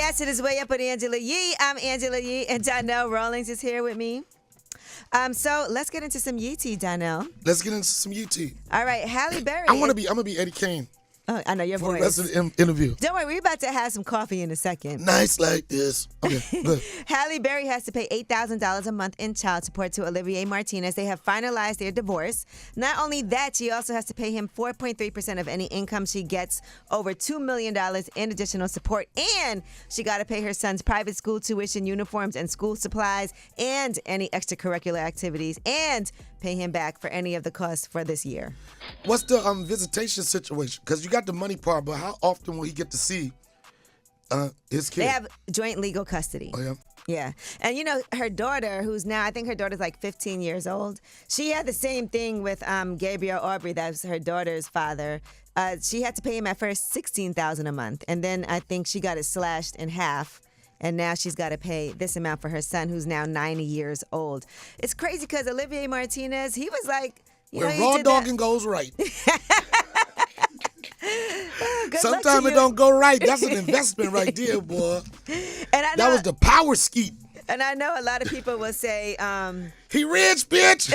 Yes, it is Way Up with Angela Yee. I'm Angela Yee, and Donnell Rawlings is here with me. So let's get into some Yee tea, Donnell. Let's get into some Yee tea. All right, Halle Berry. I'm gonna be Eddie Kane. Oh, I know your for voice. the rest of the interview. Don't worry, we're about to have some coffee in a second. Nice like this. Okay, good. Halle Berry has to pay $8,000 a month in child support to Olivier Martinez. They have finalized their divorce. Not only that, she also has to pay him 4.3% of any income she gets, over $2 million in additional support. And she got to pay her son's private school tuition, uniforms, and school supplies, and any extracurricular activities, and pay him back for any of the costs for this year. What's the visitation situation? Because you got the money part, but how often will he get to see his kid? They have joint legal custody. Oh, yeah? Yeah. And, you know, her daughter, who's now, I think her daughter's like 15 years old, she had the same thing with Gabriel Aubrey, that's her daughter's father. She had to pay him at first $16,000 a month, and then I think she got it slashed in half. And now she's got to pay this amount for her son, who's now 90 years old. It's crazy because Olivier Martinez, he was like, when raw dogging goes right. Sometimes it don't go right. That's an investment right there, boy. And I know, that was the power skeet. And I know a lot of people will say, he rich, bitch.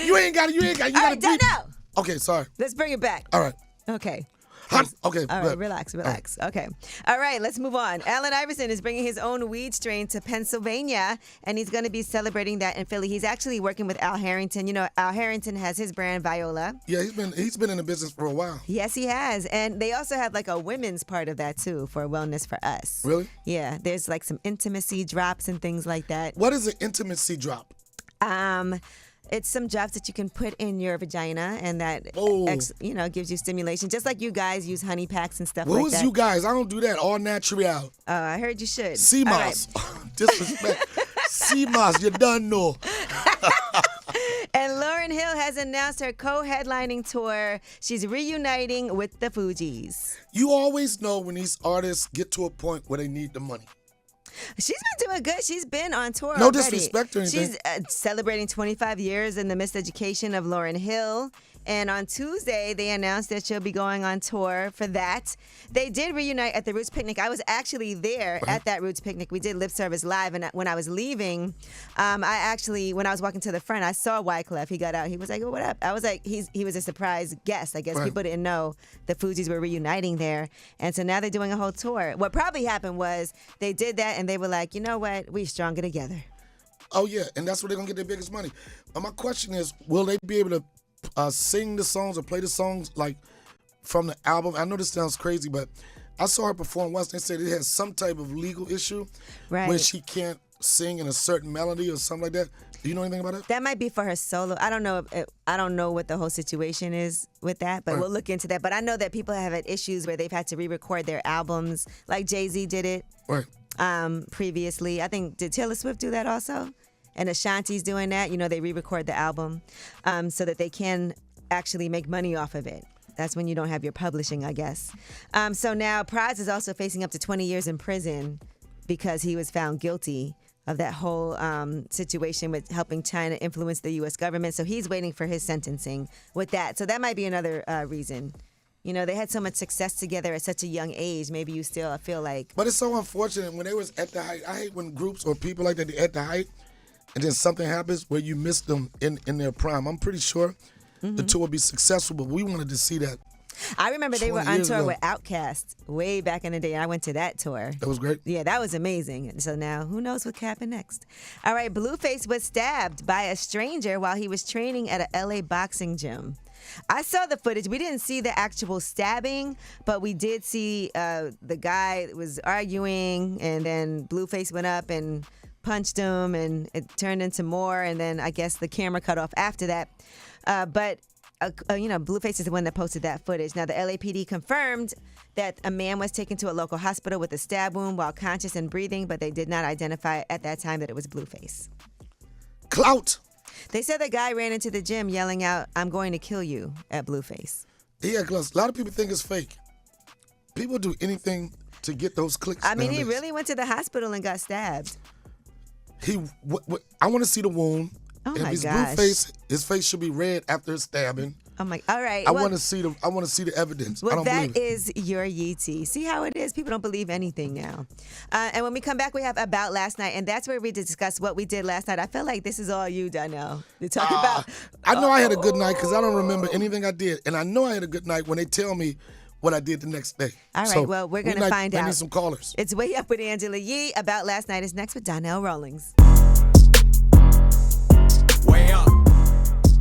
you got All right, to no. Okay, sorry. Let's bring it back. All right. Okay. Okay. All right, relax. Okay. All right, let's move on. Allen Iverson is bringing his own weed strain to Pennsylvania, and he's going to be celebrating that in Philly. He's actually working with Al Harrington. You know, Al Harrington has his brand Viola. Yeah, he's been in the business for a while. Yes, he has. And they also have like a women's part of that too for Wellness for Us. Really? Yeah, there's like some intimacy drops and things like that. What is an intimacy drop? It's some drops that you can put in your vagina, and that gives you stimulation. Just like you guys use honey packs and stuff like that. Who's you guys? I don't do that. All natural. I heard you should. CMOS. Disrespect. CMOS, you done know. And Lauryn Hill has announced her co-headlining tour. She's reuniting with the Fugees. You always know when these artists get to a point where they need the money. She's been doing good. She's been on tour No already. disrespect or anything. She's celebrating 25 years in the miseducation of Lauryn Hill. And on Tuesday, they announced that she'll be going on tour for that. They did reunite at the Roots Picnic. I was actually there at that Roots Picnic. We did lip service live. And when I was leaving, when I was walking to the front, I saw Wyclef. He got out. He was like, oh, what up? I was like, he was a surprise guest. I guess people didn't know the Fugees were reuniting there. And so now they're doing a whole tour. What probably happened was they did that and they were like, you know what? We're stronger together. Oh, yeah. And that's where they're going to get their biggest money. My question is, will they be able to sing the songs or play the songs like from the album? I know this sounds crazy, but I saw her perform once. They said it has some type of legal issue where she can't sing in a certain melody or something like that. Do you know anything about it? That might be for her solo. I don't know. I don't know what the whole situation is with that, but we'll look into that. But I know that people have had issues where they've had to re-record their albums, like Jay-Z did it previously. I think, did Taylor Swift do that also? And Ashanti's doing that. You know, they re-record the album so that they can actually make money off of it. That's when you don't have your publishing, I guess. So now Pras is also facing up to 20 years in prison because he was found guilty of that whole situation with helping China influence the U.S. government. So he's waiting for his sentencing with that. So that might be another reason. You know, they had so much success together at such a young age. Maybe you still feel like... But it's so unfortunate when they was at the height. I hate when groups or people like that, they're at the height, and then something happens where you miss them in their prime. I'm pretty sure the tour will be successful, but we wanted to see that. I remember they were on tour with Outkast way back in the day, and I went to that tour. That was great. Yeah, that was amazing. And so now, who knows what could happen next? All right, Blueface was stabbed by a stranger while he was training at a LA boxing gym. I saw the footage. We didn't see the actual stabbing, but we did see the guy was arguing, and then Blueface went up and punched him, and it turned into more, and then I guess the camera cut off after that. But Blueface is the one that posted that footage. Now, the LAPD confirmed that a man was taken to a local hospital with a stab wound while conscious and breathing, but they did not identify at that time that it was Blueface. Clout. They said the guy ran into the gym yelling out, "I'm going to kill you," at Blueface. Yeah, because a lot of people think it's fake. People do anything to get those clicks. I mean, he really went to the hospital and got stabbed. I want to see the wound. Oh, if my he's gosh. Blueface, his face should be red after his stabbing. Oh my! All right. I want to see the evidence. Well, I don't that believe is your Yeetie. See how it is? People don't believe anything now. And when we come back, we have About Last Night, and that's where we discuss what we did last night. I feel like this is all you, Donnell, to talk about. I know I had a good night because I don't remember anything I did, and I know I had a good night when they tell me what I did the next day. All right, so well, we're going to find out. I need some callers. It's Way Up with Angela Yee. About Last Night is next with Donnell Rawlings.